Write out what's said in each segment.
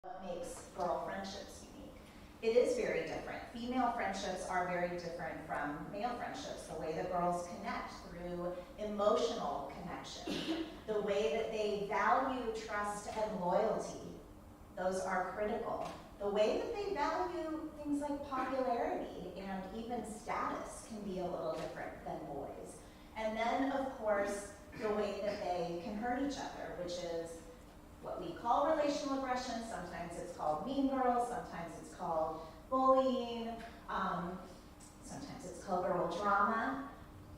what makes girl friendships unique. It is very different. Female friendships are very different from male friendships. The way that girls connect through emotional connection, the way that they value trust and loyalty, those are critical. The way that they value things like popularity and even status can be a little different than boys. And then, of course, the way that they can hurt each other, which is what we call relational aggression. Sometimes it's called mean girls, sometimes it's called bullying, sometimes it's called girl drama.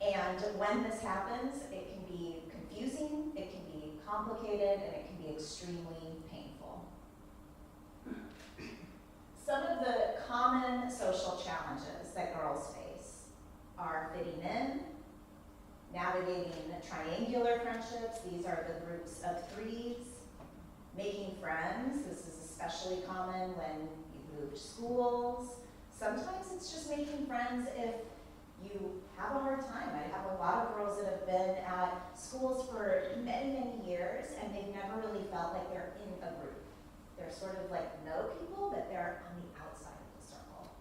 And when this happens, it can be confusing, it can be complicated, and it can be extremely painful. Some of the common social challenges that girls face are fitting in, navigating triangular friendships. These are the groups of threes. Making friends. This is especially common when you move schools. Sometimes it's just making friends if you have a hard time. I have a lot of girls that have been at schools for many, many years, and they've never really felt like they're in a group. They're sort of like know people, but they're on the outside of the circle.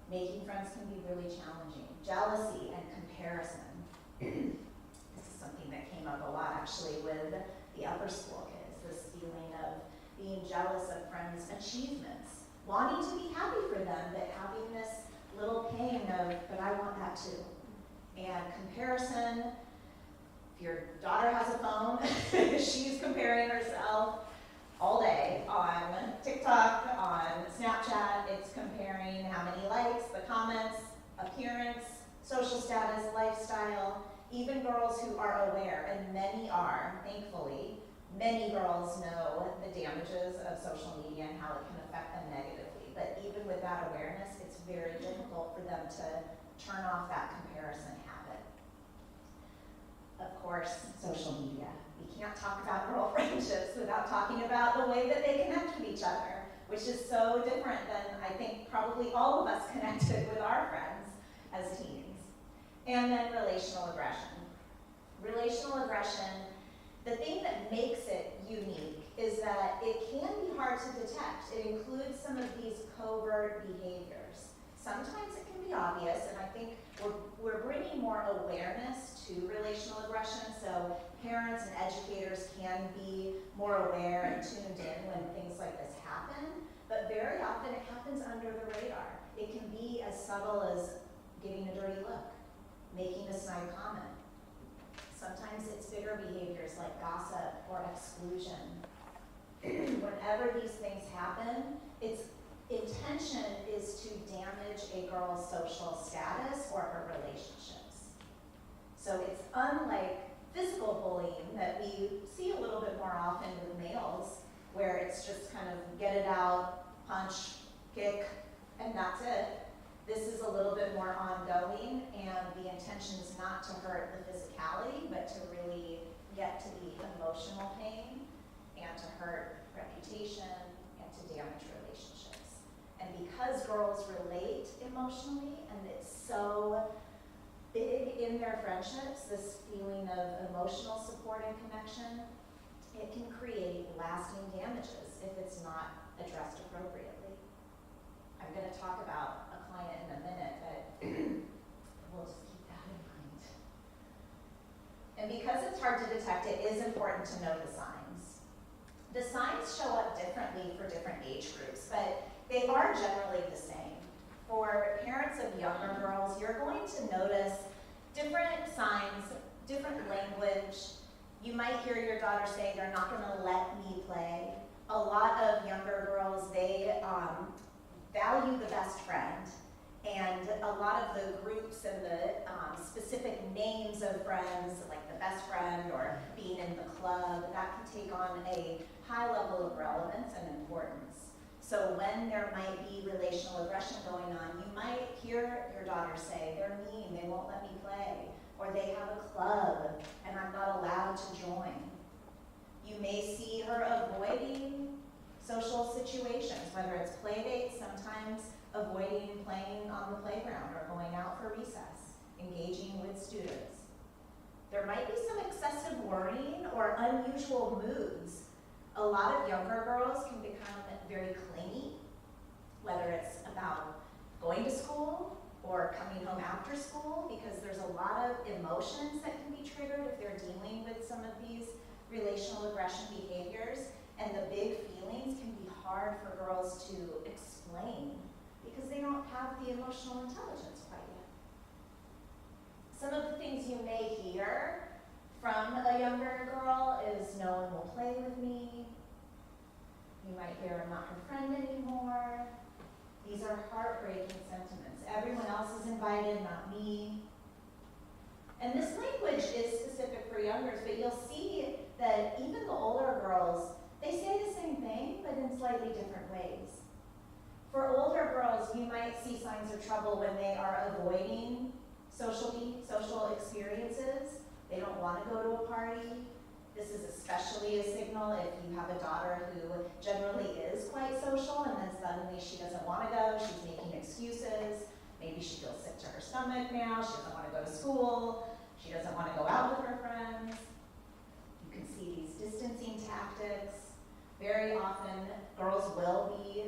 Making friends can be really challenging. Jealousy and comparison. This is something that came up a lot actually with the upper school kids. This feeling of being jealous of friends' achievements, wanting to be happy for them, but having this little pain of, but I want that too. And comparison, if your daughter has a phone, she's comparing herself all day on TikTok, on Snapchat. It's comparing how many likes, the comments, appearance, social status, lifestyle. Even girls who are aware, and many are, thankfully, many girls know the damages of social media and how it can affect them negatively. But even with that awareness, it's very difficult for them to turn off that comparison habit. Of course, social media. We can't talk about girl friendships without talking about the way that they connect with each other, which is so different than I think probably all of us connected with our friends as teens. And then relational aggression. Relational aggression, the thing that makes it unique is that it can be hard to detect. It includes some of these covert behaviors. Sometimes it can be obvious, and I think we're bringing more awareness to relational aggression, so parents and educators can be more aware and tuned in when things like this happen, but very often it happens under the radar. It can be as subtle as giving a dirty look, making a snide comment. Sometimes it's bigger behaviors like gossip or exclusion. Whenever these things happen, its intention is to damage a girl's social status or her relationships. So it's unlike physical bullying that we see a little bit more often with males, where it's just kind of get it out, punch, kick, and that's it. This is a little bit more ongoing, and the intention is not to hurt the physicality, but to really get to the emotional pain and to hurt reputation and to damage relationships. And because girls relate emotionally, and it's so big in their friendships, this feeling of emotional support and connection, it can create lasting damages if it's not addressed appropriately. I'm going to talk about a client in a minute, but we'll just keep that in mind. And because it's hard to detect, it is important to know the signs. The signs show up differently for different age groups, but they are generally the same. For parents of younger girls, you're going to notice different signs, different language. You might hear your daughter say, "They're not going to let me play." A lot of younger girls, they value the best friend, and a lot of the groups and the specific names of friends, like the best friend or being in the club, that can take on a high level of relevance and importance. So when there might be relational aggression going on, you might hear your daughter say, "They're mean, they won't let me play," or "They have a club and I'm not allowed to join." You may see her avoiding social situations, whether it's play dates, sometimes avoiding playing on the playground or going out for recess, engaging with students. There might be some excessive worrying or unusual moods A lot of younger girls can become very clingy, whether it's about going to school or coming home after school, because there's a lot of emotions that can be triggered if they're dealing with some of these relational aggression behaviors, and the big feelings can be hard for girls to explain because they don't have the emotional intelligence quite yet. Some of the things you may hear from a younger girl is, no one will play with me. You might hear, I'm not her friend anymore. These are heartbreaking sentiments. Everyone else is invited, not me. And this language is specific for youngers, but you'll see that even the older girls, they say the same thing, but in slightly different ways. For older girls, you might see signs of trouble when they are avoiding social experiences. They don't want to go to a party. This is especially a signal if you have a daughter who generally is quite social and then suddenly she doesn't want to go, she's making excuses. Maybe she feels sick to her stomach now, she doesn't want to go to school, she doesn't want to go out with her friends. You can see these distancing tactics. Very often, girls will be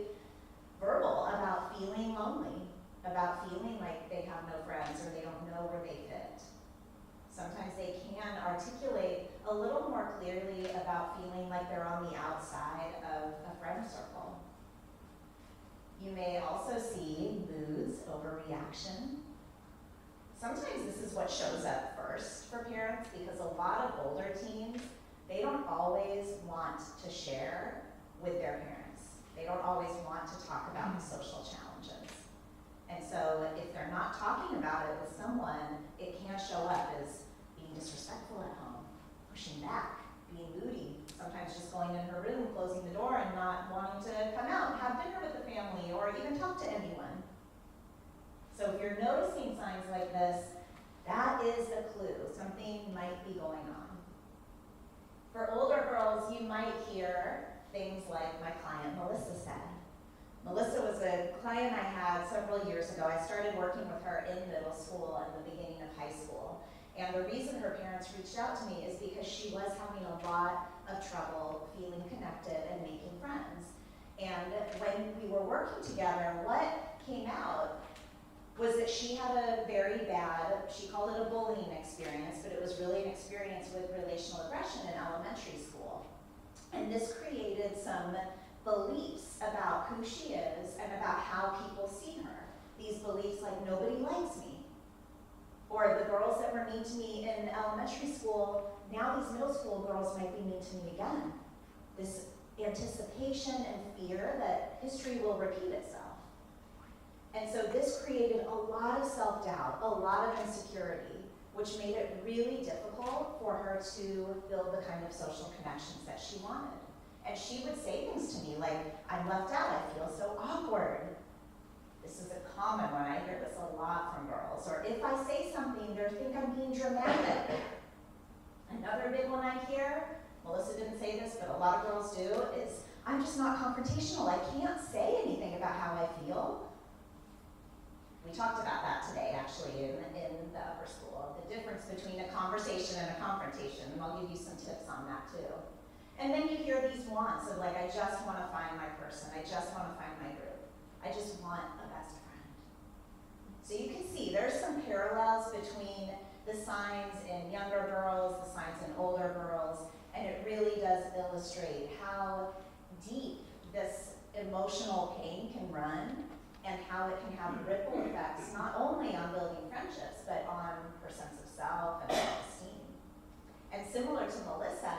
verbal about feeling lonely, about feeling like they have no friends or they don't know where they fit. Sometimes they can articulate a little more clearly about feeling like they're on the outside of a friend circle. You may also see moods, overreaction. Sometimes this is what shows up first for parents because a lot of older teens, they don't always want to share with their parents. They don't always want to talk about the social challenges. And so if they're not talking about it with someone, it can show up as being disrespectful at home, pushing back, being moody, sometimes just going in her room, closing the door, and not wanting to come out and have dinner with the family or even talk to anyone. So if you're noticing signs like this, that is a clue. Something might be going on. For older girls, you might hear things like my client Melissa said. Melissa was a client I had several years ago. I started working with her in middle school and the beginning of high school. And the reason her parents reached out to me is because she was having a lot of trouble feeling connected and making friends. And when we were working together, what came out was that she had a very bad, she called it a bullying experience, but it was really an experience with relational aggression in elementary school. And this created some beliefs about who she is and about how people see her. These beliefs like, nobody likes me. Or the girls that were mean to me in elementary school, now these middle school girls might be mean to me again. This anticipation and fear that history will repeat itself. And so this created a lot of self-doubt, a lot of insecurity, which made it really difficult for her to build the kind of social connections that she wanted. And she would say things to me like, I'm left out, I feel so awkward. This is a common one, I hear this a lot from girls. Or if I say something, they think I'm being dramatic. Another big one I hear, Melissa didn't say this, but a lot of girls do, is I'm just not confrontational. I can't say anything about how I feel. We talked about that today, actually, in the upper school, the difference between a conversation and a confrontation, and I'll give you some tips on that too. And then you hear these wants of like, I just want to find my person, I just want to find my group, I just want a best friend. So you can see there's some parallels between the signs in younger girls, the signs in older girls, and it really does illustrate how deep this emotional pain can run and how it can have ripple effects, not only on building friendships, but on her sense of self and self-esteem. And similar to Melissa,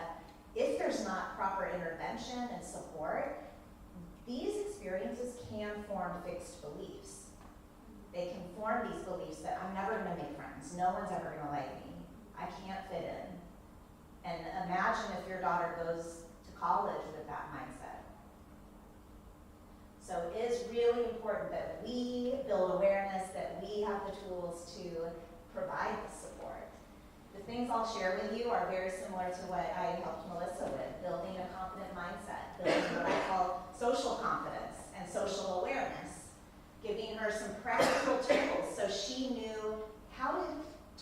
if there's not proper intervention and support, these experiences can form fixed beliefs. They can form these beliefs that I'm never gonna make friends, no one's ever gonna like me, I can't fit in. And imagine if your daughter goes to college with that mindset. So it is really important that we build awareness, that we have the tools to provide the support. The things I'll share with you are very similar to what I helped Melissa with, building a confident mindset, building what I call social confidence and social awareness, giving her some practical tools so she knew how to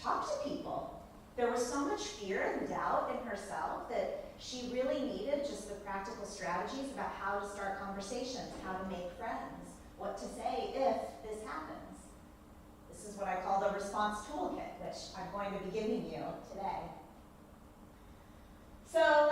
talk to people. There was so much fear and doubt in herself that she really needed just the practical strategies about how to start conversations, how to make friends, what to say if this happens. This is what I call the response toolkit, which I'm going to be giving you today. So